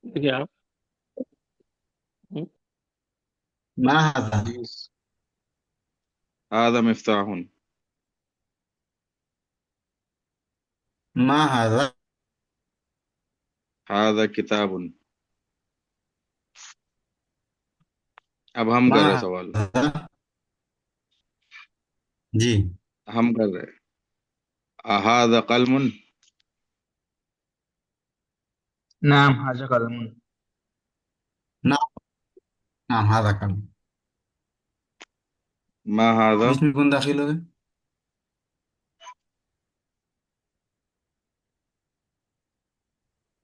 دیکھیے آپ. ہم، ما هذا؟ جی هذا مفتاح. ما هذا؟ هذا کتاب. اب ہم کر رہے ما سوال. هذا؟ جی. ہم کر رہے. هذا قلم. نعم هذا قلم. نعم. نعم هذا كلام. ما هذا. بیچ میں کون داخل ہو گئے؟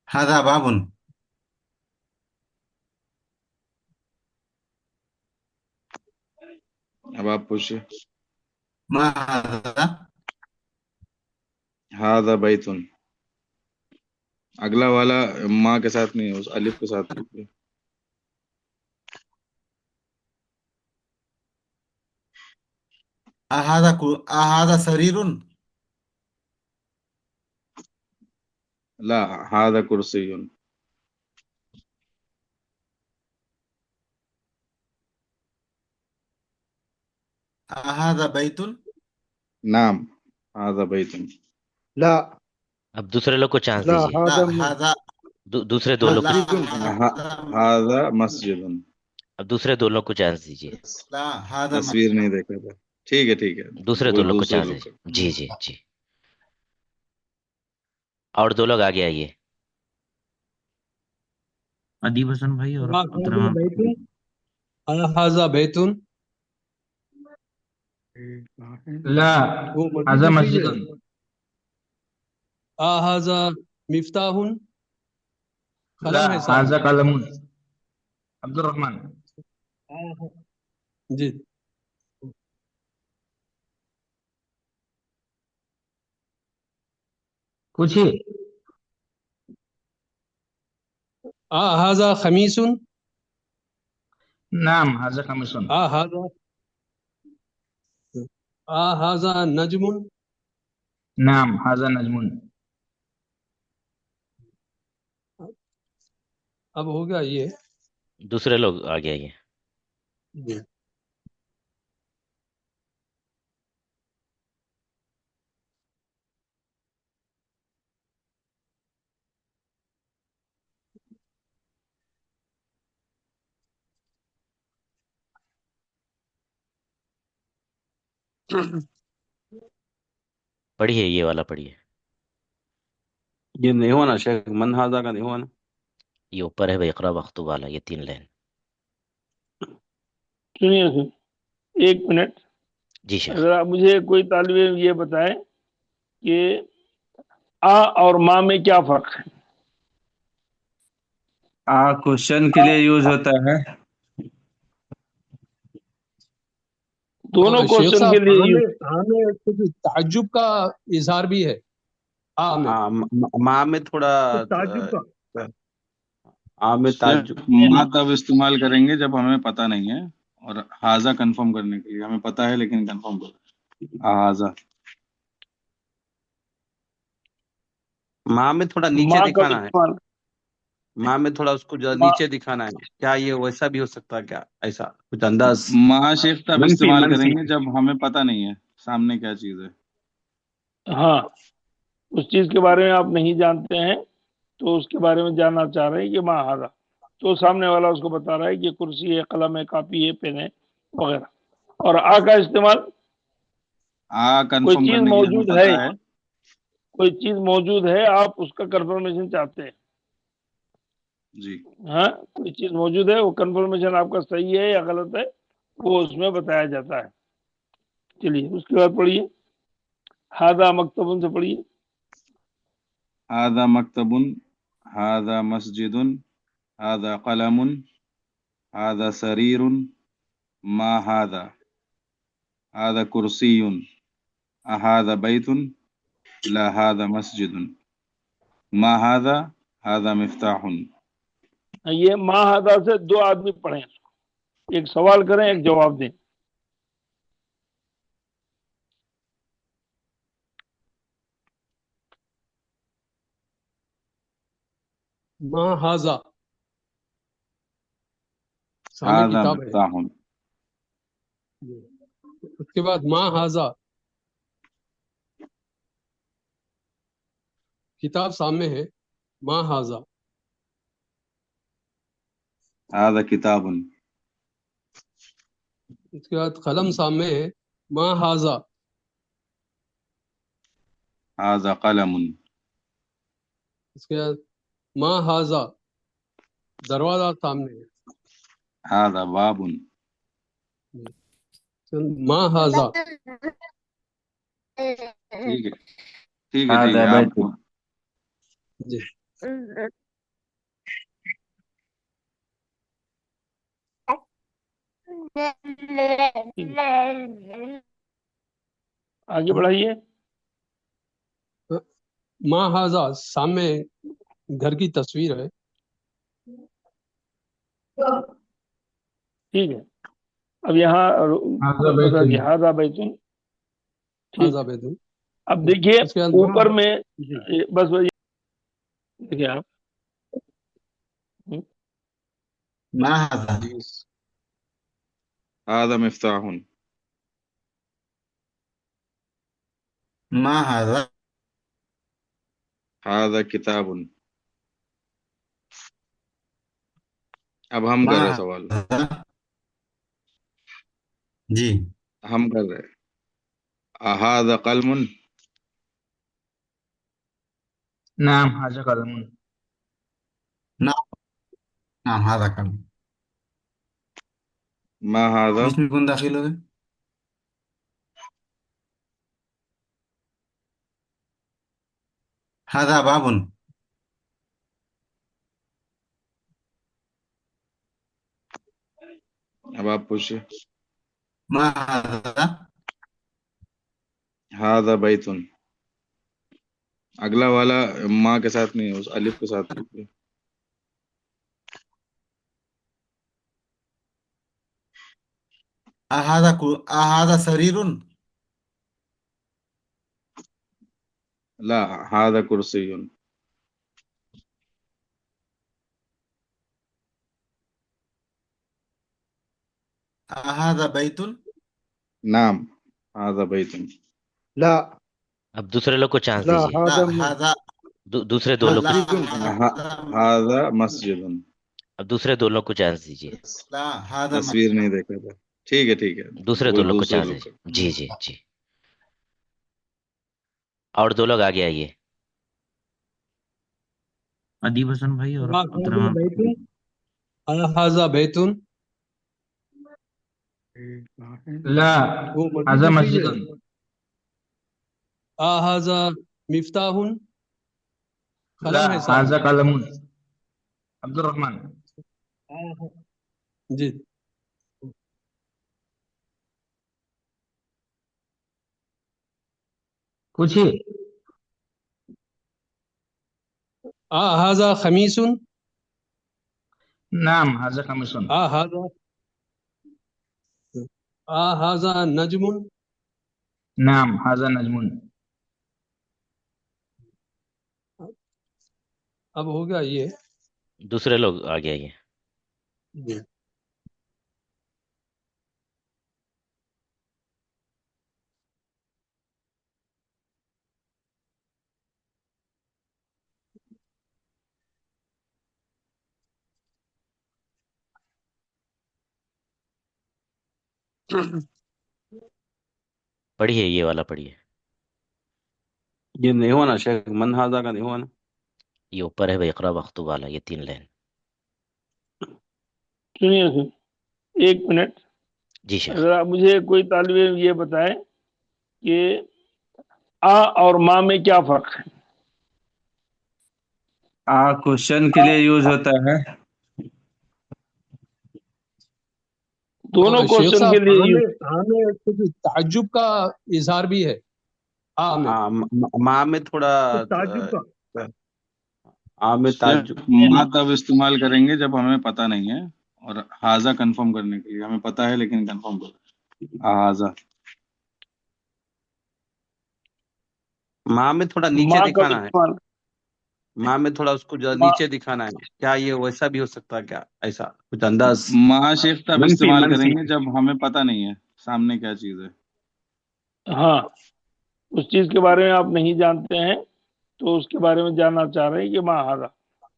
هذا باب. اب آپ پوچھیں. ما هذا؟ هذا بیت. اگلا والا ماں کے ساتھ نہیں، اس الف کے ساتھ لکھیے. هذا سرير. لا، هذا کرسی. هذا بيت. نعم هذا بیت. لا اب دوسرے لوگ کو چانس لا دیجیے، لا هذا هذا. دوسرے دو لوگ لا کو. هذا مسجد. اب دوسرے دو لوگ کو چانس دیجیے، لا هذا تصویر نہیں دیکھا تھا. ٹھیک ہے ٹھیک ہے. دوسرے وہ دو لوگ کو دوسرے چانس لوگ دیجیے. کا. جی جی جی. اور دو لوگ آگے آئیے. ادیب حسن بھائی اور هذا عبد الرحمان بيت. هذا بيت. لا وہ مزید هذا لکھ مسجد. لیجیے. هذا مفتاح. لا قلم ہے صاحب. هذا قلم. عبد الرحمن جی. پوچھیے. هذا خميس. نعم هذا قميص. هذا نجم. نعم هذا نجم. اب ہو گیا یہ. دوسرے لوگ آگے آئیے. جی. پڑھیے، یہ والا پڑھیے. یہ نہیں ہونا شیخ، من ہاضا کا نہیں ہونا. یہ اوپر ہے بھائی، اقرا مکتوب والا، یہ 3 لائن. سنیے ایک منٹ. جی شیخ. اگر آپ مجھے کوئی طالب علم یہ بتائیں کہ آ اور ماں میں کیا فرق ہے؟ کوشچن کے لیے یوز ہوتا ہے. دونوں شیخ کوشچن صاحب کے لیے ہمیں کچھ تعجب کا اظہار بھی ہے. میں ماں میں تھوڑا تعجب کا میں شیخ تعجب. ما تب استعمال کریں گے جب ہمیں پتہ نہیں ہے، اور حاضہ کنفرم کرنے کے لیے. ہمیں پتہ ہے لیکن کنفرم کریں. حاضہ ماں میں تھوڑا نیچے ماں کا دکھانا ہے. استعمال. ماں میں تھوڑا اس کو جو ماں نیچے دکھانا ہے. کیا یہ ویسا بھی ہو سکتا ہے کیا؟ ایسا کچھ انداز ما شیخ تب منفی استعمال کریں منفی. گے جب ہمیں پتہ نہیں ہے سامنے کیا چیز ہے. ہاں، اس چیز کے بارے میں آپ نہیں جانتے ہیں تو اس کے بارے میں جاننا چاہ رہے ہیں کہ ماں ہارا، تو سامنے والا اس کو بتا رہا ہے کہ کرسی ہے، قلم ہے، کاپی ہے، پین ہے وغیرہ. اور آ کا استعمال کوئی کنفرم چیز کرنے کے لیے ہمیں موجود ہے، پتہ ہے. کوئی چیز موجود ہے، آپ اس کا کنفرمیشن چاہتے ہیں. جی ہاں، کوئی چیز موجود ہے، وہ کنفرمیشن آپ کا صحیح ہے یا غلط ہے وہ اس میں بتایا جاتا ہے. چلیے اس کے بعد پڑھیے. ہاذا مکتبن سے پڑھیے. هذا مکتب. هذا مسجد. هذا قلم. هذا سرير. ما هذا. هذا کرسی. هذا بیت. لا هذا مسجد. ما هذا. هذا مفتاح. یہ ماں ہاذا سے 2 آدمی پڑھیں اس کو. ایک سوال کریں، ایک جواب دیں. ما هذا سامنے هذا کتاب ہے. مفتاح. اس کے بعد ما ہاذا، کتاب سامنے ہے، ما ہاذا. هذا كتاب. اس کے بعد قلم سامنے ہے، ما ہاذا. هذا قلم. اس کے بعد ما ہاذا، دروازہ سامنے ہے، هذا باب. ما ہاذا. ٹھیک ہے ٹھیک ہے ٹھیک هذا ہے آپ بيت. جی آگے بڑھائیے. ما ہاذا سامنے گھر کی تصویر ہے. ٹھیک ہے. اب یہاں هذا بتا بيت. دیا ہاذا بیتن. ٹھیک ہاذا ہے. بیت. اب دیکھیے اس کے بعد اوپر میں جی بس دیکھیے آپ ما هذا هذا مفتاح. ما هذا هذا كتاب. اب ہم ما کر رہے سوال. هذا جی ہم کر رہے. هذا قلم. نعم هذا قلم. نعم نعم هذا كلام. ما هذا. بیچ میں کون داخل ہو گئے؟ هذا باب. اب آپ پوچھیے. ما هذا هذا بیت. اگلا والا ماں کے ساتھ نہیں، اس الف کے ساتھ لکھیے. هذا سرير. لا هذا کرسی. هذا بيت. نعم هذا بیت. لا اب دوسرے لوگ کو چانس لا دیجیے. لا هذا هذا دوسرے دو لوگ لا کو هذا مسجد. اب دوسرے دو لوگ کو چانس دیجیے. لا هذا تصویر نہیں دیکھا تھا. ٹھیک ہے ٹھیک ہے. دوسرے وہ دو لوگ کو دوسرے چانس لوگ دیجیے. جی جی جی. اور دو لوگ آگے آئیے. ادیب حسن بھائی اور ما عبد هذا الرحمان. بیت. هذا بیت. لا وہ هذا مسجد مسجد. ہے. هذا مفتاح. لا قلم ہے سامنے. هذا قلم. عبد الرحمان. جی پوچھیے. هذا خمیس. نعم هذا قميص. هذا نجم. نعم هذا نجم. اب ہو گیا یہ. دوسرے لوگ آگے آئیے. جی پڑھیے یہ والا پڑھیے. یہ نہیں ہوا نا شیخ، من ہاذا کا نہیں ہوا نا. یہ اوپر ہے بھائی، اقرا مکتوب والا، یہ 3 لائن. سنیے ایک منٹ. جی شیخ. اگر آپ مجھے کوئی طالب علم یہ بتائے کہ آ اور ماں میں کیا فرق ہے؟ کوشچن کے لیے یوز ہوتا ہے. دونوں شیخ کوشچن صاحب کے لیے ہمیں کچھ تعجب کا اظہار بھی ہے. ماں میں تھوڑا تعجب کا میں تعجب. ماں تب استعمال کریں گے جب ہمیں پتہ نہیں ہے، اور ہاذا کنفرم کرنے کے لیے ہمیں پتہ ہے لیکن کنفرم کریں. ہاذا ماں میں تھوڑا نیچے ماں کا دکھانا ہے. استعمال माँ में थोड़ा उसको माँ नीचे दिखाना है, क्या ये वैसा भी हो सकता है क्या, ऐसा कुछ अंदाज? माँ शेख तब मनफी इस्तेमाल मनफी करेंगे जब हमें पता नहीं है सामने क्या चीज है। हाँ, उस चीज के बारे में आप नहीं जानते हैं तो उसके बारे में जानना चाह रहे हैं कि माँ हाजा,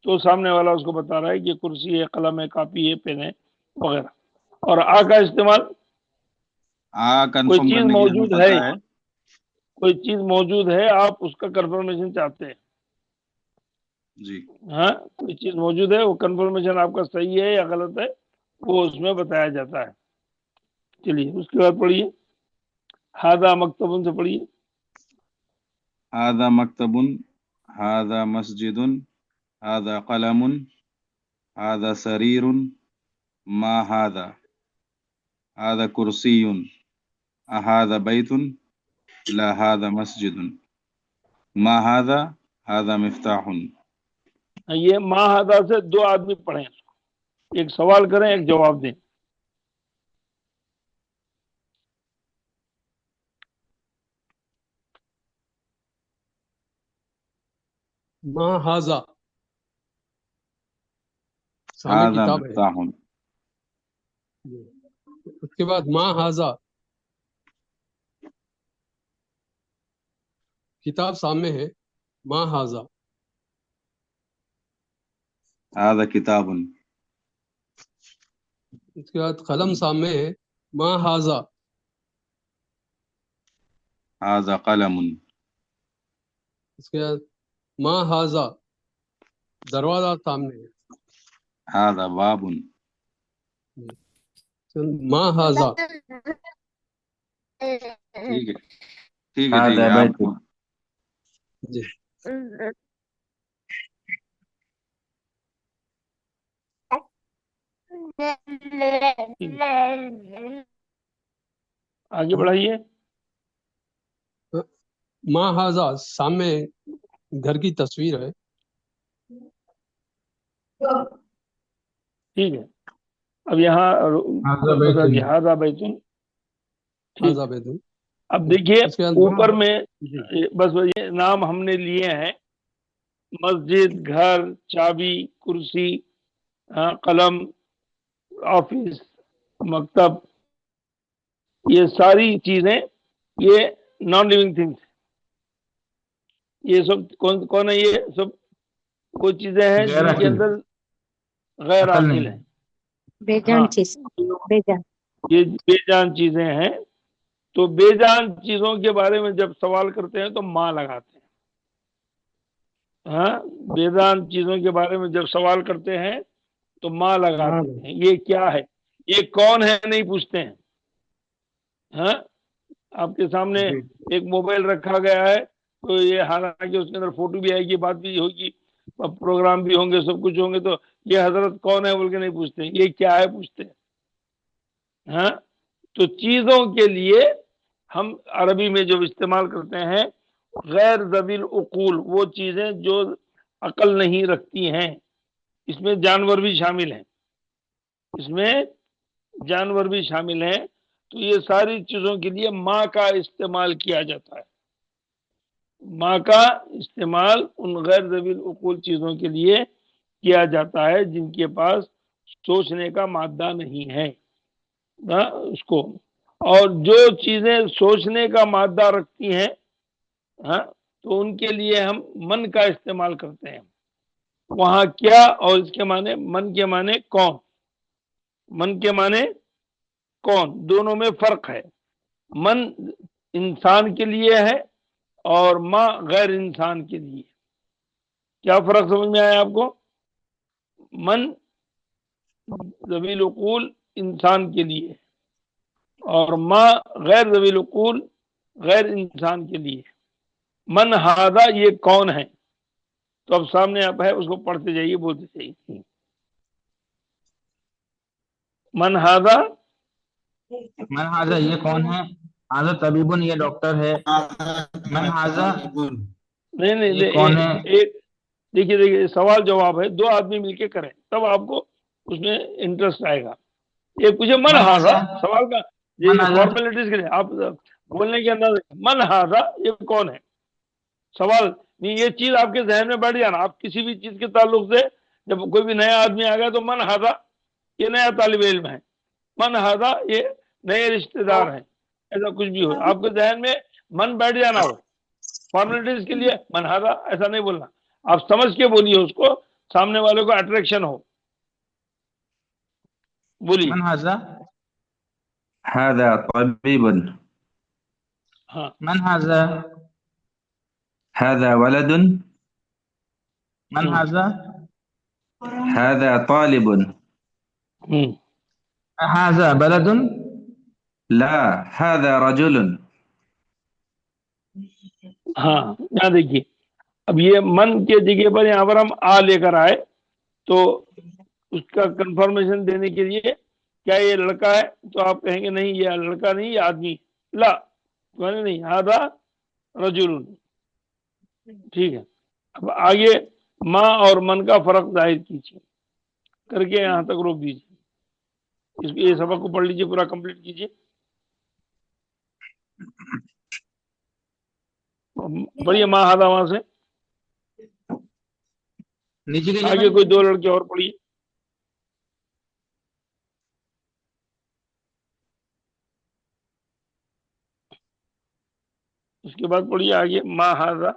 तो सामने वाला उसको बता रहा है कि कुर्सी है, कलम है, कापी है, पेन है वगैरह। और आ का इस्तेमाल, आ कोई कंफर्म चीज करने के लिए हमें मौजूद पता है, है। कोई चीज मौजूद है, आप उसका कंफर्मेशन चाहते हैं। जी। हाँ, कोई चीज मौजूद है, वो कंफर्मेशन आपका सही है या गलत है वो उसमें बताया जाता है। चलिए उसके बाद पढ़िए, हादा मकतबुन से पढ़िए। हादा मकतबुन, हादा मस्जिदुन, हादा कलमुन, हादा सरीरुन, मा हादा, हादा कुर्सियुन, अहादा बैतुन, ला हादा मस्जिदुन, मा हादा, हादा मिफ्ताहुन। ये माँ हादा से दो आदमी पढ़ें, एक सवाल करें, एक जवाब दें। माँ हाजा सामने हादा किताब है, मिफ्ताहुन। उसके बाद माँ हाजा किताब सामने है, माँ हाजा, हादा किताबुन। उसके बाद कलम सामने है, माँ हाजा, हादा कलमुन। उसके बाद माँ हाजा दरवाजा सामने है, हादा बाबुन। माँ हाजा, ठीक है, ठीक है, ठीक हादा है। आप बैतुन। जी आगे बढ़ाइए। माँ हाजा सामने घर की तस्वीर है, ठीक है, अब यहाँ हादा बता बैतुन। दिया हादा बैतुन। ठीक हाजा है, बेदू। अब देखिए उसके बाद ऊपर में जी बस ये नाम हमने लिए हैं, मस्जिद, घर, चाबी, कुर्सी, कलम, ऑफिस, मकतब, ये सारी चीजें ये नॉन लिविंग थिंग्स, ये सब कौन कौन है? ये सब वो चीजें हैं गैर जिनके अकिल, अंदर गैर अकल आकिल नहीं। है। बेजान हाँ, चीज, बेजान। ये बेजान चीजें हैं। तो बेजान चीजों के बारे में जब सवाल करते हैं तो माँ लगाते हैं। हाँ, बेजान चीजों के बारे में जब सवाल करते हैं तो माँ लगाते हैं। ये क्या है, ये कौन है, नहीं पूछते हैं। हाँ, आपके सामने जी एक मोबाइल रखा गया है तो ये, हालांकि उसके अंदर फोटो भी आएगी, बात भी होगी, प्रोग्राम भी होंगे, सब कुछ होंगे, तो ये हजरत कौन है बोल के नहीं पूछते, ये क्या है पूछते हैं। हाँ, तो चीजों के लिए हम अरबी में जो इस्तेमाल करते हैं गैर ज़वील उकूल, वो चीजें जो अकल नहीं रखती हैं, इसमें जानवर भी शामिल हैं, इसमें जानवर भी शामिल हैं। तो ये सारी चीजों के लिए माँ का इस्तेमाल किया जाता है। माँ का इस्तेमाल उन गैर ज़वील उकूल चीजों के लिए किया जाता है जिनके पास सोचने का मादा नहीं है ना, उसको। और जो चीजें सोचने का मादा रखती हैं, हाँ, तो उनके लिए हम मन का इस्तेमाल करते हैं। वहां क्या और इसके माने, मन के माने कौन, मन के माने कौन, दोनों में फर्क है। मन इंसान के लिए है और माँ गैर इंसान के लिए। क्या फर्क समझ में आया आपको? मन ज़वील उकूल इंसान के लिए और माँ गैर ज़वील उकूल गैर इंसान के लिए। मन हादा, ये कौन है? तो अब सामने आप है, उसको पढ़ते जाइए, बोलते जाइए। मन हादा, मन हाजा ये कौन है? हाजा तबीबुन ये डॉक्टर है। मन हाजा नहीं नहीं ये कौन है? एक देखिए देखिए, सवाल जवाब है, दो आदमी मिलके करें तब आपको उसमें इंटरेस्ट आएगा। एक पूछे मन मन हाजा, हाजा, सवाल का मन ये हाजा फॉर्मेलिटीज के लिए आप बोलने के अंदर, मन हाजा ये कौन है? सवाल नहीं, ये चीज आपके जहन में बैठ जाना। आप किसी भी चीज के ताल्लुक से जब कोई भी नया आदमी आ गया तो मन हादा, ये नया तालिब इल्म है, मन हादा ये नए रिश्तेदार हैं, ऐसा कुछ भी हो आपके जहन में मन बैठ जाना हो। फॉर्मेलिटीज के लिए मन हादा ऐसा नहीं बोलना, आप समझ के बोलिए उसको, सामने वाले को अट्रैक्शन हो। बोलिए। من هذا هذا طبيب. हाँ من هذا هذا ولد. من هذا هذا طالب. هذا بلد لا هذا رجل. हाँ यहाँ देखिए, अब ये मन के जगह पर यहाँ पर हम आ लेकर आए तो उसका कंफर्मेशन देने के लिए क्या ये लड़का है, तो आप कहेंगे नहीं ये लड़का नहीं, ये आदमी। ला कहने नहीं, हादा रजुल। ठीक है, अब आगे माँ और मन का फर्क जाहिर कीजिए करके यहाँ तक रोक दीजिए। ये सबक को पढ़ लीजिए, पूरा कंप्लीट कीजिए। पढ़िए माँ हादा वहां से नीचे के आगे कोई दो लड़के और पढ़िए। उसके बाद पढ़िए आगे माँ हादा।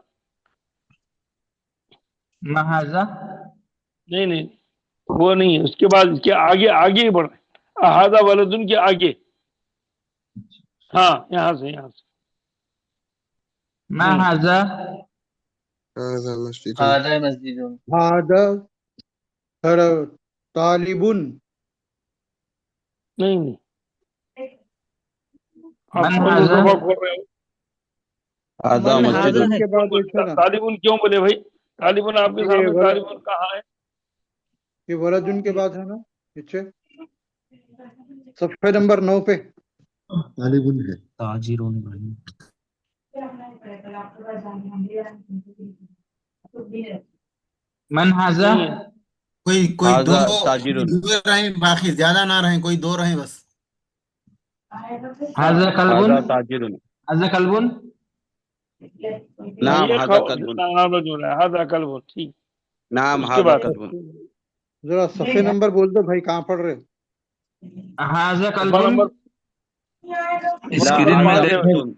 ما هذا नहीं नहीं वो नहीं, उसके बाद इसके आगे आगे ही बढ़ रहे, हादा वलदुन के आगे। हाँ यहाँ से ما هذا هذا مسجد. هذا مسجد. هذا طالب. नहीं आप من कौन सा هذا सबक पढ़ रहे हो? هذا من مسجد. هذا के बाद एक है ना, तालिबुन क्यों बोले भाई? तालिबुन आपके ये सामने वलद- तालिबुन कहाँ है? ये वलदुन के बाद है ना पीछे सफ़े नंबर 9 पे तालिबुन है. من هذا नहीं है। कोई कोई दो هذا تاجر. दो रहें, बाकी ज्यादा ना रहें, कोई दो रहें बस. هذا هذا كلب تاجر. هذا كلب نعم ये هذا كلب. नाम जो है हादा कल्ब। ठीक, نعم उसके هذا बाद كلب. जरा सफ़े नंबर बोल दो भाई, कहाँ पढ़ रहे हो? هذا सफा नंबर كلب لا स्क्रीन में هذا देखिए قط.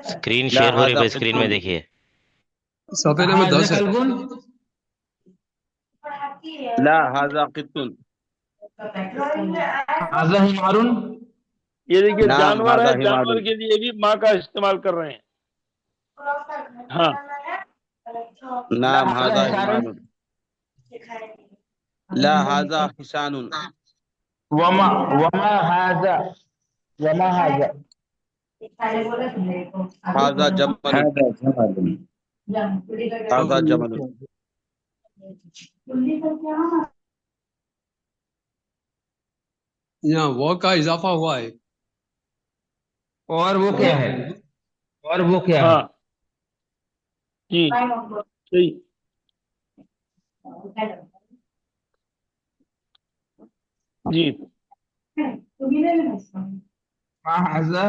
स्क्रीन لا शेयर हो रही هذا है, स्क्रीन में قط. देखिए। صفحة نمبر هذا 10 है. كلب لا هذا قط. هذا حمار ये देखिए नाम जानवर हादा है, जानवर हिमालय. के लिए भी माँ का इस्तेमाल कर रहे हैं। हाँ نعم هذا هذا حصان حمار. لا هذا حصان. وما هذا هذا جمل. هذا جمل. هذا جمل. यहाँ वो का इजाफा हुआ है. और वो क्या है हाँ जी सही। जी ما هذا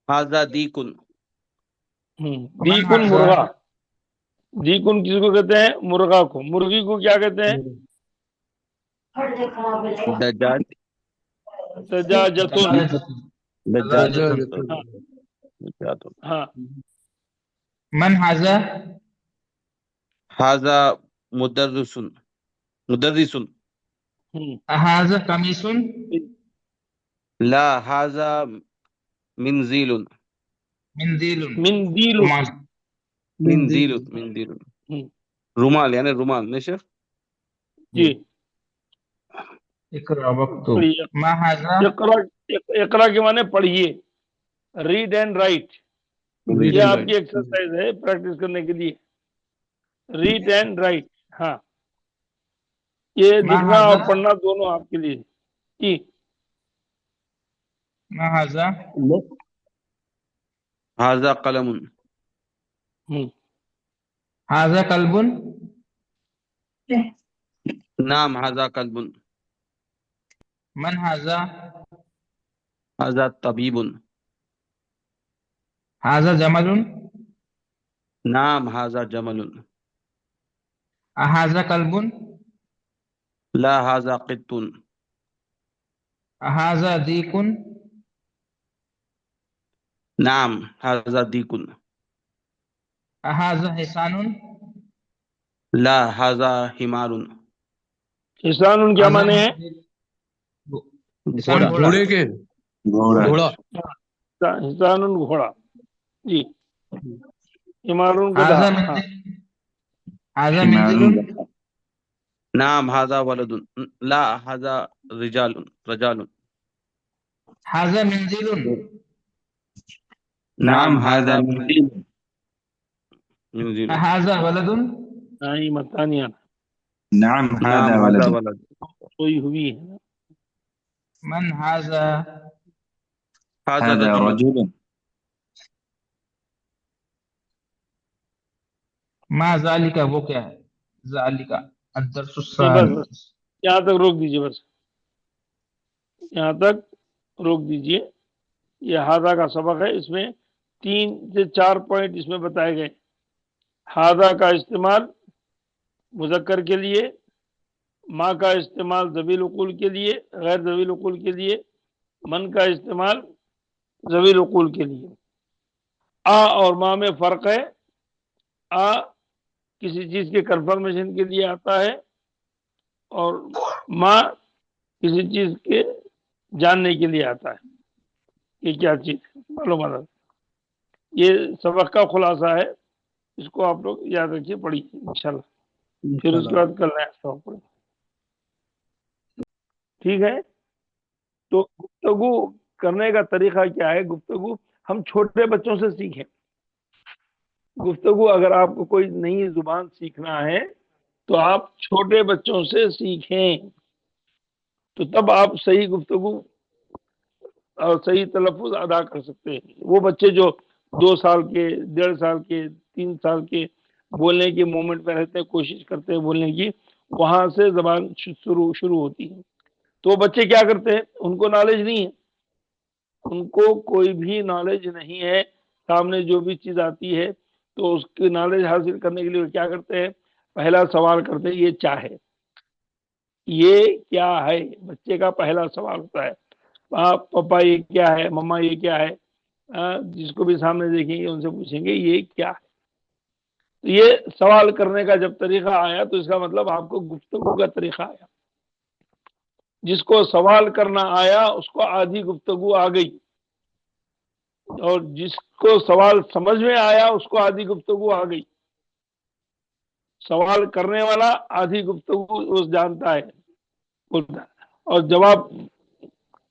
هذا ديك. दीकुन मुर्गा। दीकुन किसको कहते हैं? मुर्गा को। मुर्गी को क्या कहते हैं? دجاج. दजाजतुन। دجاج. दजाजतुन. हाँ من هذا هذا مدرس. هذا قميص لا هذا منزل. منديل मिंदील। منديل. رومال يعني رومال. नहीं शेफ. जी اقرأ واكتب पढ़िए। ما هذا इकरा के माने पढ़िए, रीड एंड राइट। Read ये and आपकी write. एक्सरसाइज है प्रैक्टिस करने के लिए, रीड एंड राइट। हाँ ये लिखना और पढ़ना दोनों आपके लिए। जी ما هذا هذا قلم. هذا كلب نعم هذا كلب. من هذا هذا طبيب. هذا جمل नाम हाजा जमलुन अहाजा कल्बुन ला हाजा qittun अहाजा दीकुन नाम हाजा दीकुन अहाजा हिसानुन ला हाजा हिमारुन हिसान क्या हाजा माने हैं? हिसान घोड़ा। घोड़ा। घोड़े के घोड़ा। घोड़ा हिसान घोड़ा जी, हिमारून गधा। हाजा हाँ मंजिल हाजा मंजिलुन नाम हाजा वलदुन ला हाजा रिजालुन रजालुन हाजा मंजिलुन नाम नाम हाजा हाजा मुंजिलुन हाजा वलदुन नहीं मतानिया नाम नाम हाजा हाजा वलद वलद सोई हुई है। मन हाजा हाजा हाजा रजुलुन रजुल मा जालिका वो क्या है? जालिका नहीं अदरसुस्सानी। बस यहाँ तक रोक दीजिए, बस यहाँ तक रोक दीजिए। ये हादा का सबक है, इसमें 3 से 4 पॉइंट इसमें बताए गए। हादा का इस्तेमाल मुज़क्कर के लिए, माँ का इस्तेमाल ज़वील उक़ूल के लिए, गैर ज़वील उक़ूल के लिए, मन का इस्तेमाल ज़वील उक़ूल के लिए। आ और माँ में फ़र्क है। आ किसी चीज़ के कंफर्मेशन के लिए आता है और माँ किसी चीज़ के जानने के लिए आता है कि क्या चीज़ मालूम आता। ये सबक का खुलासा है, इसको आप लोग याद रखिए, पढ़िए इंशाल्लाह, फिर उसके बाद कल नया सबक पढ़ेंगे। ठीक है, तो गुफ्तगू करने का तरीका क्या है? गुफ्तगू हम छोटे बच्चों से सीखें। गुफ्तगू अगर आपको कोई नई जुबान सीखना है तो आप छोटे बच्चों से सीखें, तो तब आप सही गुफ्तगू और सही तलफ़ुज़ अदा कर सकते हैं। वो बच्चे जो 2 साल के, 1.5 साल के, 3 साल के बोलने के मोमेंट में रहते हैं, कोशिश करते हैं बोलने की, वहां से जबान शुरू होती है। तो बच्चे क्या करते हैं? उनको नॉलेज नहीं है, उनको कोई भी नॉलेज नहीं है। सामने जो भी चीज आती है तो उसकी नॉलेज हासिल करने के लिए वो क्या करते हैं? पहला सवाल करते हैं, ये क्या है, ये क्या है। बच्चे का पहला सवाल होता है, पापा ये क्या है, मम्मा ये क्या है। जिसको भी सामने देखेंगे उनसे पूछेंगे ये क्या है। तो ये सवाल करने का जब तरीका आया तो इसका मतलब आपको गुफ्तगू का तरीका आया। जिसको सवाल करना आया उसको आधी गुफ्तगू आ गई, और जिसको सवाल समझ में आया उसको आधी गुफ्तगू आ गई। सवाल करने वाला आधी गुफ्तगू वो जानता है, बोलता है, और जवाब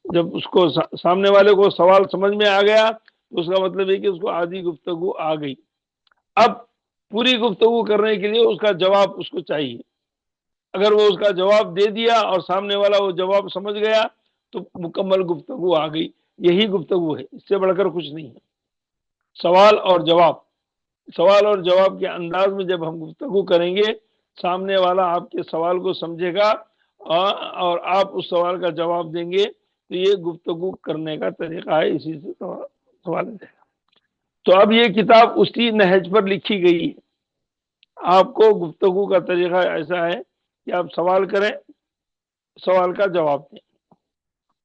जब उसको सामने वाले को सवाल समझ में आ गया तो उसका मतलब है कि उसको आधी गुफ्तगू आ गई। अब पूरी गुफ्तगू करने के लिए उसका जवाब उसको चाहिए। अगर वो उसका जवाब दे दिया और सामने वाला वो जवाब समझ गया तो मुकम्मल गुफ्तगू आ गई। यही गुफ्तगू है, इससे बढ़कर कुछ नहीं है। सवाल और जवाब, सवाल और जवाब के अंदाज में जब हम गुफ्तगू करेंगे, सामने वाला आपके सवाल को समझेगा और आप उस सवाल का जवाब देंगे, तो ये गुफ्तगू करने का तरीका है। इसी से सवाल है। तो अब ये किताब उसी नहज पर लिखी गई है। आपको गुफ्तगू का तरीका ऐसा है कि आप सवाल करें, सवाल का जवाब दें।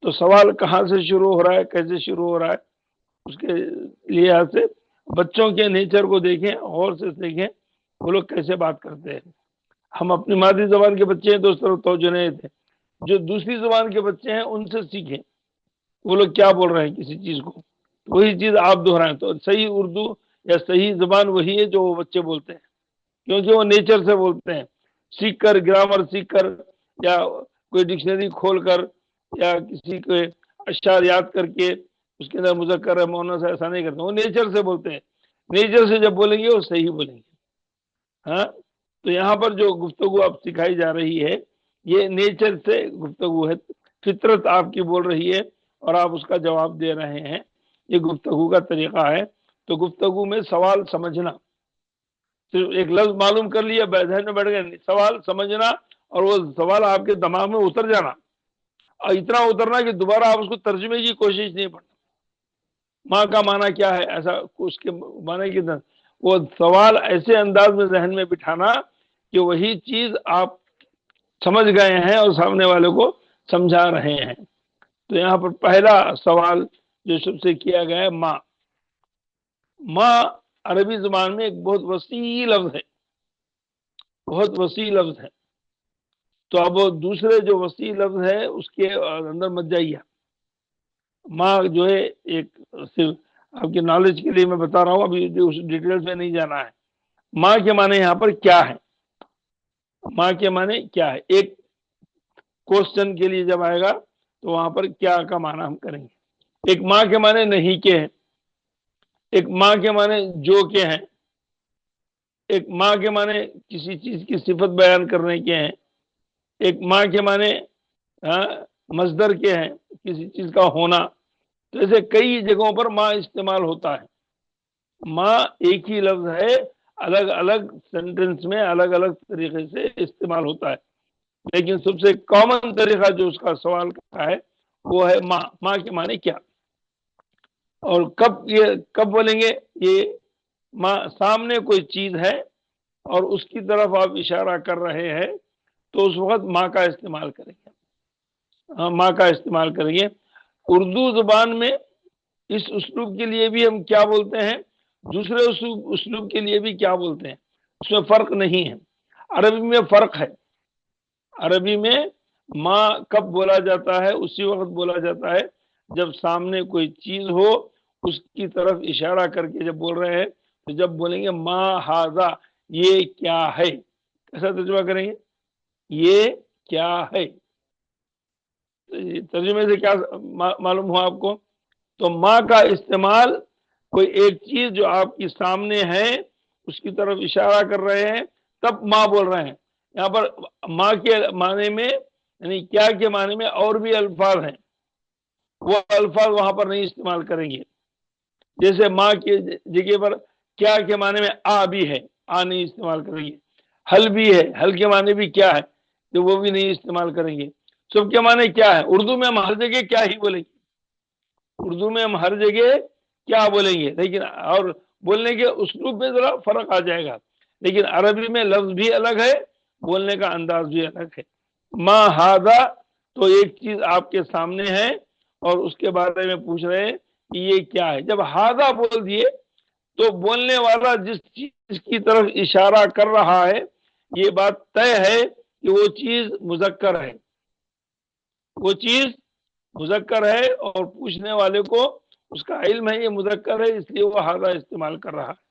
तो सवाल कहाँ से शुरू हो रहा है, कैसे शुरू हो रहा है, उसके लिहाज से बच्चों के नेचर को देखें, और से देखें वो लोग कैसे बात करते हैं। हम अपनी मादरी जबान के बच्चे हैं तो उस तरफ तवज्जो नहीं देते। जो दूसरी जबान के बच्चे हैं उनसे सीखें, वो लोग क्या बोल रहे हैं किसी चीज को, वही चीज आप दोहराएं। तो सही उर्दू या सही जबान वही है जो वो बच्चे बोलते हैं, क्योंकि वो नेचर से बोलते हैं। सीख कर, ग्रामर सीख कर, या कोई डिक्शनरी खोल कर, या किसी के अशार याद करके उसके अंदर मुज़क्कर है मुअन्नस है, ऐसा नहीं करते। वो नेचर से बोलते हैं। नेचर से जब बोलेंगे वो सही बोलेंगे। हाँ, तो यहाँ पर जो गुफ्तगू आप सिखाई जा रही है ये नेचर से गुफ्तगू है, फितरत आपकी बोल रही है और आप उसका जवाब दे रहे हैं। ये गुफ्तगू का तरीका है। तो गुफ्तगू में सवाल समझना, सिर्फ एक लफ्ज मालूम कर लिया, जहन में बैठ गया, सवाल समझना और वो सवाल आपके दिमाग में उतर जाना, और इतना उतरना कि दोबारा आप उसको तर्जुमे की कोशिश नहीं पड़ना। माँ का माना क्या है, ऐसा उसके माने की وہ سوال ایسے انداز میں ذہن میں بٹھانا کہ وہی چیز آپ سمجھ گئے ہیں اور سامنے والے کو سمجھا رہے ہیں. تو یہاں پر پہلا سوال جو سب سے کیا گیا ہے ماں. ماں عربی زبان میں ایک بہت وسیع لفظ ہے، بہت وسیع لفظ ہے. تو اب دوسرے جو وسیع لفظ ہے اس کے اندر مت جائیے. ماں جو ہے ایک صرف آپ کی نالج کے لیے میں بتا رہا ہوں، ابھی اس ڈیٹیلز میں نہیں جانا ہے. ماں کے معنی یہاں پر کیا ہے؟ ماں کے معنی کیا ہے؟ ایک کوشچن کے لیے جب آئے گا تو وہاں پر کیا کا معنی ہم کریں گے. ایک ماں کے معنی نہیں کے ہیں، ایک ماں کے معنی جو کے ہیں، ایک ماں کے معنی کسی چیز کی صفت بیان کرنے کے ہیں، ایک ماں کے معنی مصدر کے ہیں، کسی چیز کا ہونا. تو ایسے کئی جگہوں پر ماں استعمال ہوتا ہے. ماں ایک ہی لفظ ہے، الگ الگ سینٹینس میں الگ الگ طریقے سے استعمال ہوتا ہے، لیکن سب سے کامن طریقہ جو اس کا سوال کا ہے وہ ہے ماں. ماں کے معنی کیا؟ اور کب بولیں گے؟ یہ ماں سامنے کوئی چیز ہے اور اس کی طرف آپ اشارہ کر رہے ہیں تو اس وقت ماں کا استعمال کریں گے. ماں کا استعمال کریں گے. اردو زبان میں اس اسلوب کے لیے بھی ہم کیا بولتے ہیں، دوسرے اسلوب کے لیے بھی کیا بولتے ہیں، اس میں فرق نہیں ہے. عربی میں فرق ہے. عربی میں ماں کب بولا جاتا ہے؟ اسی وقت بولا جاتا ہے جب سامنے کوئی چیز ہو، اس کی طرف اشارہ کر کے جب بول رہے ہیں تو جب بولیں گے ما ھذا، یہ کیا ہے. ایسا ترجمہ کریں گے، یہ کیا ہے. ترجمے سے کیا معلوم ہوا آپ کو؟ تو ماں کا استعمال کوئی ایک چیز جو آپ کی سامنے ہے اس کی طرف اشارہ کر رہے ہیں تب ماں بول رہے ہیں. یہاں پر ماں کے معنی میں یعنی کیا کے معنی میں اور بھی الفاظ ہیں، وہ الفاظ وہاں پر نہیں استعمال کریں گے. جیسے ماں کی جگہ پر کیا کے معنی میں آ بھی ہے، آ نہیں استعمال کریں گے. حل بھی ہے، حل کے معنی بھی کیا ہے تو وہ بھی نہیں استعمال کریں گے. سب کے معنی کیا ہے؟ اردو میں ہم ہر جگہ کیا ہی بولیں گے، اردو میں ہم ہر جگہ کیا بولیں گے، لیکن اور بولنے کے اسلوب میں ذرا فرق آ جائے گا. لیکن عربی میں لفظ بھی الگ ہے، بولنے کا انداز بھی الگ ہے. ما ھذا تو ایک چیز آپ کے سامنے ہے اور اس کے بارے میں پوچھ رہے ہیں کہ یہ کیا ہے. جب ھذا بول دیے تو بولنے والا جس چیز کی طرف اشارہ کر رہا ہے یہ بات طے ہے کہ وہ چیز مذکر ہے، وہ چیز مذکر ہے اور پوچھنے والے کو اس کا علم ہے یہ مذکر ہے، اس لیے وہ ھذا استعمال کر رہا ہے.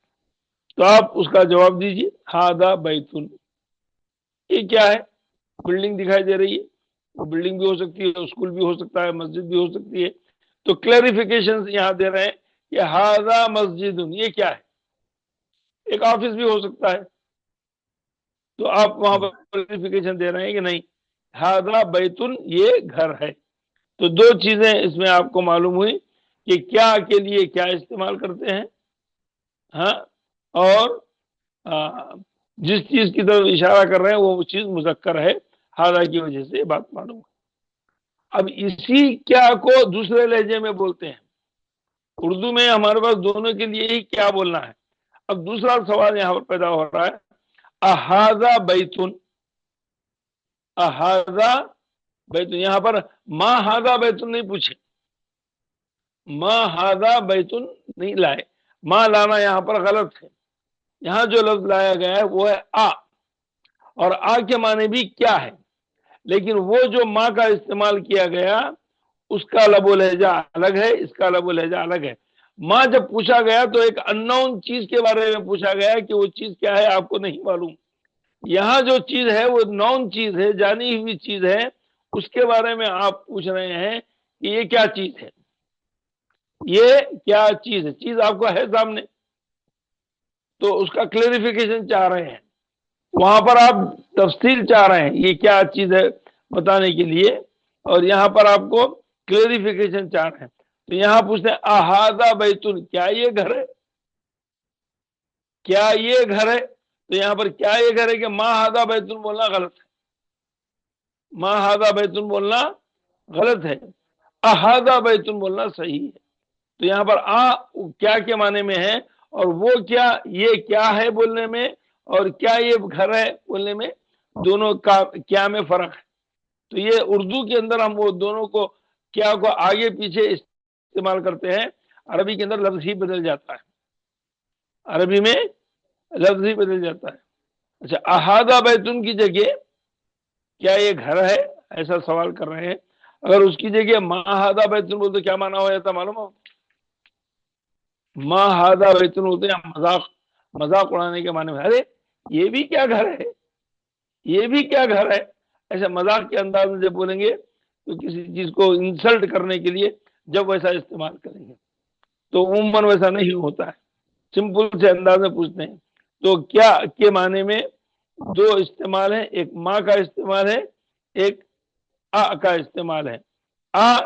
تو آپ اس کا جواب دیجیے ھذا بیتن. یہ کیا ہے؟ بلڈنگ دکھائی دے رہی ہے، وہ بلڈنگ بھی ہو سکتی ہے، اسکول بھی ہو سکتا ہے، مسجد بھی ہو سکتی ہے. تو کلیریفیکیشن یہاں دے رہے ہیں کہ ھذا مسجد، یہ کیا ہے؟ ایک آفس بھی ہو سکتا ہے. تو آپ وہاں پر کلیریفیکیشن دے رہے ہیں کہ نہیں ھذا بیتن، یہ گھر ہے. تو دو چیزیں اس میں آپ کو معلوم ہوئی کہ کیا کے لیے کیا استعمال کرتے ہیں، ہاں، اور جس چیز کی طرف اشارہ کر رہے ہیں وہ چیز مذکر ہے، ھذا کی وجہ سے یہ بات معلوم ہے. اب اسی کیا کو دوسرے لہجے میں بولتے ہیں. اردو میں ہمارے پاس دونوں کے لیے ہی کیا بولنا ہے. اب دوسرا سوال یہاں پر پیدا ہو رہا ہے، اھذا بیتن، اھذا بیتن. یہاں پر ما ھذا بیتن نہیں پوچھے، ما ھذا بیتن نہیں لائے. ما لانا یہاں پر غلط ہے. یہاں جو لفظ لایا گیا ہے وہ ہے آ، اور آ کے معنی بھی کیا ہے، لیکن وہ جو ماں کا استعمال کیا گیا اس کا لب و لہجہ الگ ہے، اس کا لب و لہجہ الگ ہے. ماں جب پوچھا گیا تو ایک اننون چیز کے بارے میں پوچھا گیا کہ وہ چیز کیا ہے آپ کو نہیں معلوم. یہاں جو چیز ہے وہ نون چیز ہے، جانی ہوئی چیز ہے، اس کے بارے میں آپ پوچھ رہے ہیں کہ یہ کیا چیز ہے، یہ کیا چیز ہے. چیز آپ کو ہے سامنے تو اس کا کلیریفیکیشن چاہ رہے ہیں، وہاں پر آپ تفصیل چاہ رہے ہیں یہ کیا چیز ہے بتانے کے لیے، اور یہاں پر آپ کو کلیریفیکیشن چاہ رہے ہیں. تو یہاں پوچھتے ہیں اھذا بیتن، کیا یہ گھر ہے، کیا یہ گھر ہے. تو یہاں پر کیا یہ گھر ہے کہ ما ھذا بیتن بولنا غلط ہے، ما ھذا بیتن بولنا غلط ہے، اھذا بیتن بولنا صحیح ہے. تو یہاں پر کیا کے معنی میں ہے اور وہ کیا یہ کیا ہے بولنے میں اور کیا یہ گھر ہے بولنے میں دونوں کا کیا میں فرق ہے. تو یہ اردو کے اندر ہم وہ دونوں کو کیا کو آگے پیچھے استعمال کرتے ہیں. عربی کے اندر لفظ ہی بدل جاتا ہے, عربی میں لفظ ہی بدل جاتا ہے. اچھا, احاطہ بیتن کی جگہ کیا یہ گھر ہے ایسا سوال کر رہے ہیں. اگر اس کی جگہ ما ہاذا بیتن بولتے کیا معنی ہو جاتا معلوم ہو؟ ما ہاذا بیتن ہوتے ہیں مذاق اڑانے کے معنی میں. ارے یہ بھی کیا گھر ہے, یہ بھی کیا گھر ہے, ایسا مذاق کے انداز میں جب بولیں گے تو کسی چیز کو انسلٹ کرنے کے لیے جب ویسا استعمال کریں گے تو عموماً ویسا نہیں ہوتا ہے. سمپل سے انداز میں پوچھتے ہیں. تو کیا کے معنی میں دو استعمال ہے, ایک ماں کا استعمال ہے, ایک آ کا استعمال ہے. آ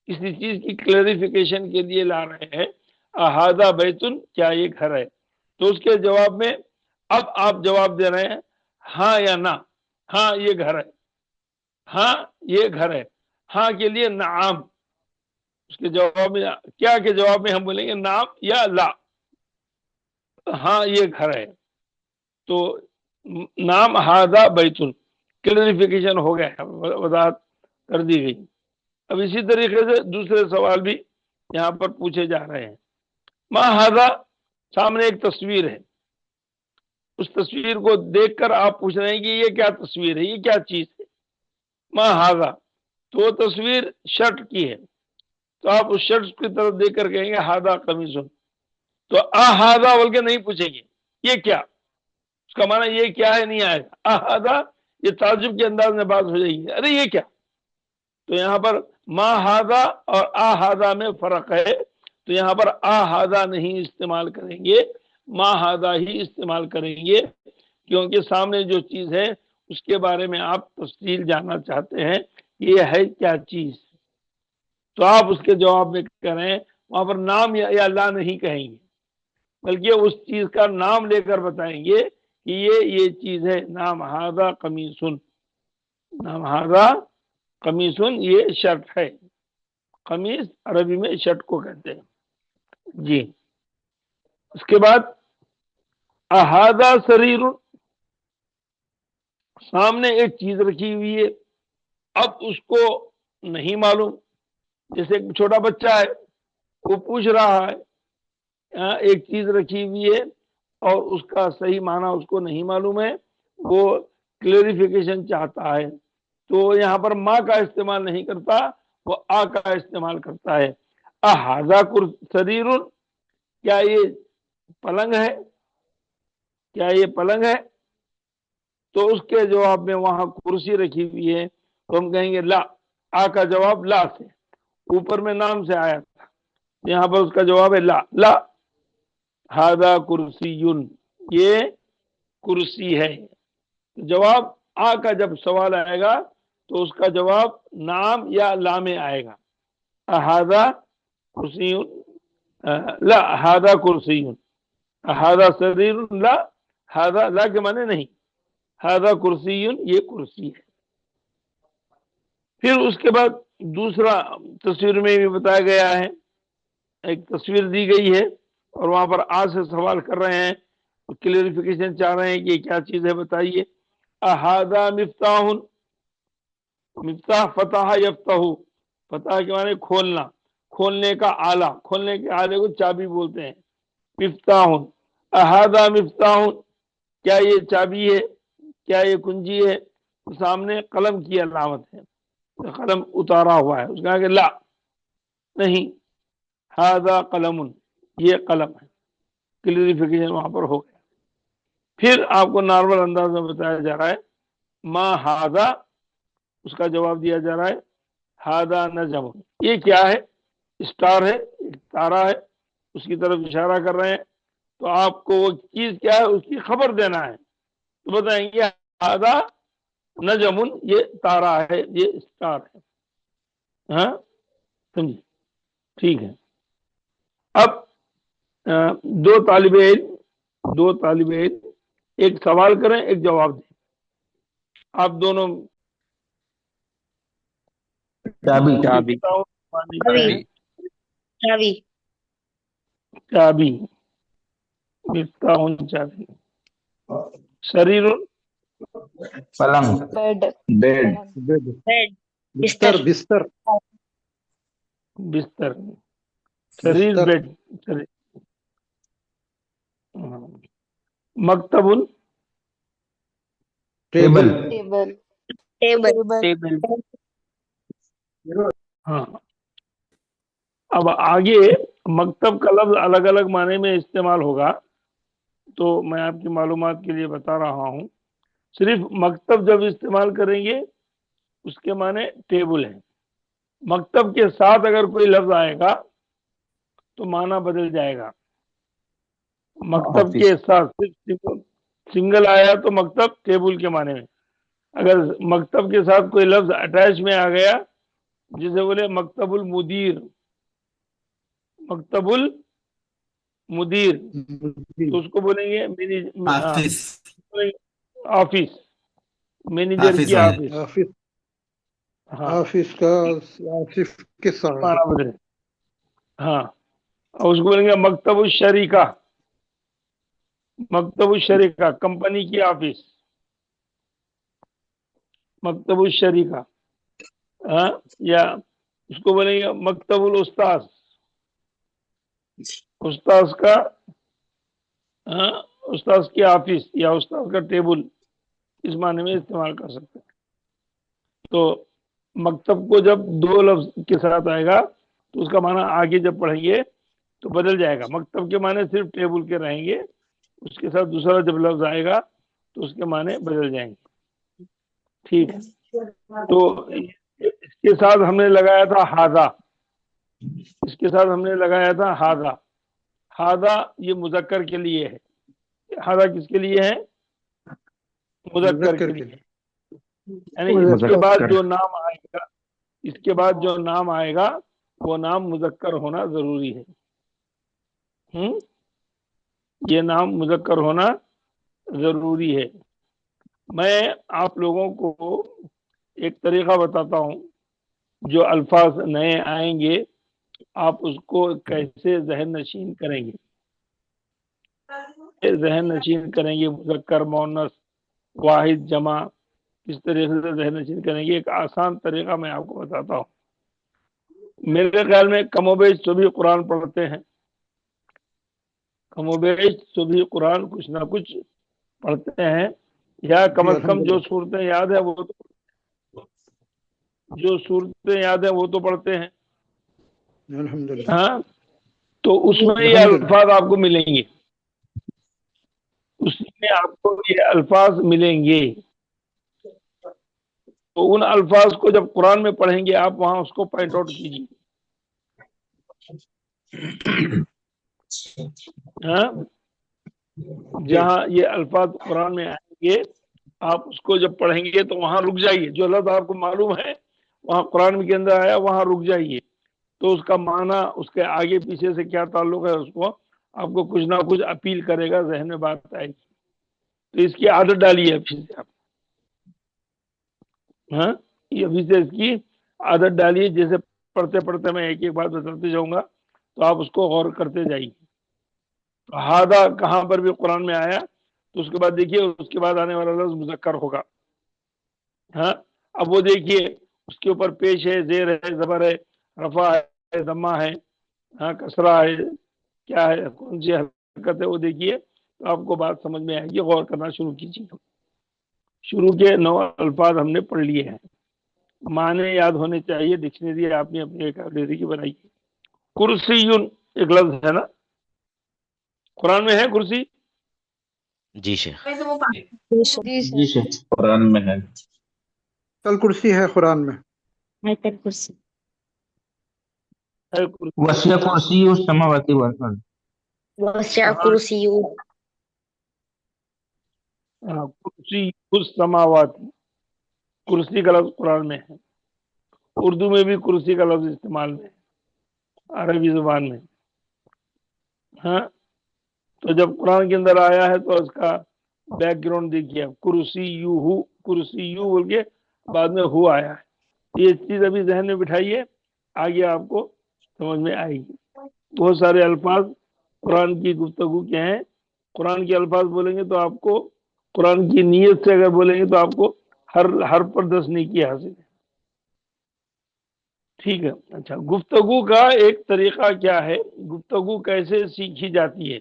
کسی چیز کی کلیریفیکیشن کے لیے لا رہے ہیں, احاطہ بیتن کیا یہ گھر ہے. تو اس کے جواب میں اب آپ جواب دے رہے ہیں ہاں یا نہ. ہاں یہ گھر ہے, ہاں یہ گھر ہے. ہاں کے لیے نعم, اس کے جواب میں کیا کے جواب میں ہم بولیں گے نعم یا لا. ہاں یہ گھر ہے تو نام ہاذا بیتن کلیریفیکیشن ہو گیا, وضاحت کر دی گئی. اب اسی طریقے سے دوسرے سوال بھی یہاں پر پوچھے جا رہے ہیں. ما ہاذا, سامنے ایک تصویر ہے, اس تصویر کو دیکھ کر آپ پوچھ رہے ہیں کہ یہ کیا تصویر ہے, یہ کیا چیز ہے. ما ہاذا, تو وہ تصویر شرٹ کی ہے, تو آپ اس شرٹ کی طرف دیکھ کر کہیں گے ہاذا قمیص. تو احاذا بول کے نہیں پوچھیں گے یہ کیا, اس کا معنی یہ کیا ہے نہیں آئے گا. احاذا یہ تعجب کے انداز میں بات ہو جائے گی, ارے یہ کیا. تو یہاں پر ما ہاذا اور احاذا میں فرق ہے, تو یہاں پر احاذا نہیں استعمال کریں گے, ما ہاذا ہی استعمال کریں گے, کیونکہ سامنے جو چیز ہے اس کے بارے میں آپ تفصیل جاننا چاہتے ہیں یہ ہے کیا چیز. تو آپ اس کے جواب میں کریں وہاں پر نام یا لا نہیں کہیں گے, بلکہ اس چیز کا نام لے کر بتائیں گے کہ یہ چیز ہے. نام ہاذا قمیصن, نام ہاذا قمیصن, یہ شرٹ ہے. قمیص عربی میں شرٹ کو کہتے ہیں. جی, اس کے بعد احاذا سریر, سامنے ایک چیز رکھی ہوئی ہے, اب اس کو نہیں معلوم. جیسے ایک چھوٹا بچہ ہے وہ پوچھ رہا ہے, ایک چیز رکھی ہوئی ہے اور اس کا صحیح معنی اس کو نہیں معلوم ہے, وہ کلیریفیکیشن چاہتا ہے. تو یہاں پر ماں کا استعمال نہیں کرتا, وہ آ کا استعمال کرتا ہے. احاذا سریر, کیا یہ پلنگ ہے, کیا یہ پلنگ ہے. تو اس کے جواب میں وہاں کرسی رکھی ہوئی ہے, تو ہم کہیں گے لا. آ کا جواب لا سے, اوپر میں نام سے آیا تھا, یہاں پر اس کا جواب ہے لا. لا ہاذا کرسی, یہ کرسی ہے. جواب آ کا جب سوال آئے گا تو اس کا جواب نام یا لا میں آئے گا. ہاذا کرسی, لا ہاذا کرسی, ہاذا سریر, لا ہاذا, لا کے معنی نہیں, ہاذا کرسی, یہ کرسی ہے. پھر اس کے بعد دوسرا تصویر میں بھی بتایا گیا ہے, ایک تصویر دی گئی ہے اور وہاں پر آج سے سوال کر رہے ہیں, کلیریفیکیشن چاہ رہے ہیں کہ یہ کیا چیز ہے بتائیے. احاذا مفتاح, مفتاح فتح یفتح, فتح کے معنی کھولنا, کھولنے کا آلہ, کھولنے کے آلے کو چابی بولتے ہیں. مفتاح, احاذا مفتاح, کیا یہ چابی ہے, کیا یہ کنجی ہے. سامنے قلم کی علامت ہے, قلم اتارا ہوا ہے, اس کا کہ لا نہیں, ہاذا قلم, یہ قلم ہے. کلیریفیکیشن وہاں پر ہو گیا. پھر آپ کو نارمل انداز میں بتایا جا رہا ہے ما ہاذا, اس کا جواب دیا جا رہا ہے ہاذا نجم, یہ کیا ہے, اسٹار ہے, ایک تارا ہے, اس کی طرف اشارہ کر رہے ہیں. تو آپ کو وہ چیز کیا ہے اس کی خبر دینا ہے, تو بتائیں گے ہاذا نجم, یہ تارا ہے, یہ اسٹار ہے. ہاں سمجھے, ٹھیک ہے. اب دو طالب علم ایک سوال کریں, ایک جواب دیں. آپ دونوں چابی. چابی. چابی. چابی, मिफ्ताहुन चाबी, शरीरुन पलंग, बेड बेड, बेड, बेड बिस्तर, बिस्तर, बिस्तर, शरीर बिस्तर, बेड, शरीर। हाँ। मकतबुन टेबल, टेबल, टेबल टेबल हाँ। अब आगे मकतब का लफ्ज अलग अलग माने में इस्तेमाल होगा, तो मैं आपकी मालूमात के लिए बता रहा हूँ। सिर्फ मकतब जब इस्तेमाल करेंगे उसके माने टेबल है। मकतब के साथ अगर कोई लफ्ज आएगा तो माना बदल जाएगा। मकतब के साथ सिर्फ सिंगल आया तो मकतब टेबल के माने में। अगर मकतब के साथ कोई लफ्ज अटैच में आ गया, जिसे बोले मकतबुल मुदीर, मकतबुल मुदीर, तो उसको बोलेंगे हाफिज, ऑफिस, मैनेजर हाफिज की होना। ऑफिस। ऑफिस, हाँ, ऑफिस का आसिफ के साथ, माना बदले। हाँ, और उसको बोलेंगे मकतब शरीका, मकतब शरीका कंपनी की ऑफिस, मकतब शरीका। हाँ, या उसको बोलेंगे मकतबुल उस्ताज, उस्ताज का, हाँ, उस्ताज की ऑफिस या उस्ताज का टेबल, इस माने में इस्तेमाल कर सकते हैं। तो मकतब को जब दो लफ्ज के साथ आएगा तो उसका माना आगे जब पढ़ेंगे तो बदल जाएगा। मकतब के माने सिर्फ टेबल के रहेंगे, उसके साथ दूसरा जब लफ्ज आएगा तो उसके माने बदल जाएंगे। ठीक है, तो इसके साथ हमने लगाया था हादा, इसके साथ हमने लगाया था हादा। हादा ये मुजक्कर के लिए है। हादा किसके लिए है? मुजक्कर के लिए। यानी इसके बाद जो नाम आएगा, इसके बाद जो नाम आएगा वो नाम मुजक्कर होना जरूरी है। ये नाम मुजक्कर होना जरूरी है। मैं आप लोगों को एक तरीका बताता हूं, जो अल्फाज नए आएंगे आप उसको कैसे जहन नशीन करेंगे। जहन नशीन करेंगे, मुजक्कर मुअन्नस वाहिद जमा, किस तरीके से जहन नशीन करेंगे, एक आसान तरीका मैं आपको बताता हूँ। मेरे ख्याल में कमोबेश सभी कुरान पढ़ते हैं, कमोबेश सभी कुरान कुछ ना कुछ पढ़ते हैं, या कम से कम जो सूरतें याद है वो तो, जो सूरतें याद है वो तो पढ़ते हैं। अल्हम्दुलिल्लाह। हाँ, तो उसमें ये अल्फाज आपको मिलेंगे, उसमें आपको ये अल्फाज मिलेंगे। तो उन अल्फाज को जब कुरान में पढ़ेंगे आप वहां उसको पॉइंट आउट कीजिए। हाँ, जहां ये अल्फाज कुरान में आएंगे आप उसको जब पढ़ेंगे तो वहां रुक जाइए। जो लफ्ज आपको मालूम है वहां कुरान के अंदर आया वहां रुक जाइए, तो उसका माना, उसके आगे पीछे से क्या ताल्लुक है, उसको आपको कुछ ना कुछ अपील करेगा, जहन में बात आएगी। तो इसकी आदत डालिए अभी से आप। हाँ, ये अभी से इसकी आदत डालिए। जैसे पढ़ते पढ़ते मैं एक एक बात बताते जाऊंगा तो आप उसको गौर करते जाइए। तो हादा कहाँ पर भी कुरान में आया तो उसके बाद देखिए, उसके बाद आने वाला लफ्ज मुजक्कर होगा। हाँ, अब वो देखिए उसके ऊपर पेश है, जेर है, जबर है, रफा है, दम्मा है, हाँ, कसरा है, क्या है, कौन सी हरकत है, वो देखिए तो आपको बात समझ में आएगी। गौर करना शुरू कीजिए। शुरू के 9 अल्फाज हमने पढ़ लिए हैं, माने याद होने चाहिए। डिक्शनरी आपने अपनी एकाबरी की बनाई है। कुर्सीयुन एक लफ्ज है ना, कुरान में है कुर्सी? जी शेख। जी सर, कुरान में है। कल कुर्सी है कुरान में। आयतल कुर्सी है कुर्सी। वसिया कुर्सी उस समावाती वर्ग। वसिया कुर्सी हाँ, कुर्सी उस समावाती, कुर्सी का लफ्ज कुरान में है। उर्दू में भी कुर्सी का लफ्ज इस्तेमाल में है, अरबी जुबान में। हाँ, तो जब कुरान के अंदर आया है तो उसका बैकग्राउंड देखिए। कुर्सी यू बोल के बाद में हु आया है। ये चीज अभी जहन में बिठाइए, आगे आपको समझ में आएगी। बहुत सारे अल्फाज कुरान की गुफ्तगू के हैं कुरान के अल्फाज बोलेंगे तो आपको कुरान की नीयत से अगर बोलेंगे तो आपको हर पर 10 नेकी हासिल है। ठीक है। अच्छा, गुफ्तगू का एक तरीका क्या है, गुफ्तगू कैसे सीखी जाती है?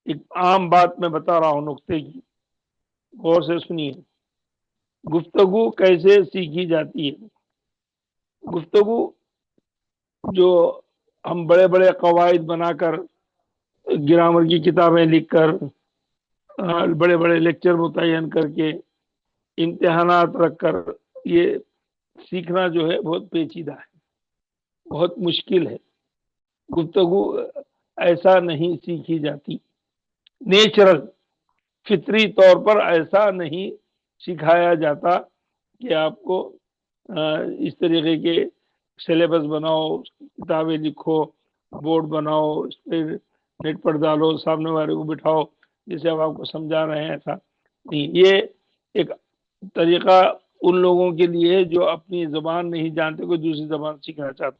एक आम बात मैं बता रहा हूं नुक्ते की, गौर से सुनिए। गुफ्तगू कैसे सीखी जाती है? गुफ्तगू जो हम बड़े बड़े कवायद बनाकर, ग्रामर की किताबें लिखकर, बड़े बड़े लेक्चर मुतय्यन करके, इम्तिहानात रखकर, ये सीखना जो है बहुत पेचीदा है, बहुत मुश्किल है। गुफ्तगू ऐसा नहीं सीखी जाती, नेचुरल फितरी तौर पर ऐसा नहीं सिखाया जाता कि आपको इस तरीके के सिलेबस बनाओ, किताबें लिखो, बोर्ड बनाओ, इस पर नेट पर डालो, सामने वाले को बिठाओ, जैसे अब आपको समझा रहे हैं, ऐसा नहीं। ये एक तरीका उन लोगों के लिए जो अपनी ज़बान नहीं जानते, कोई दूसरी ज़बान सीखना चाहते।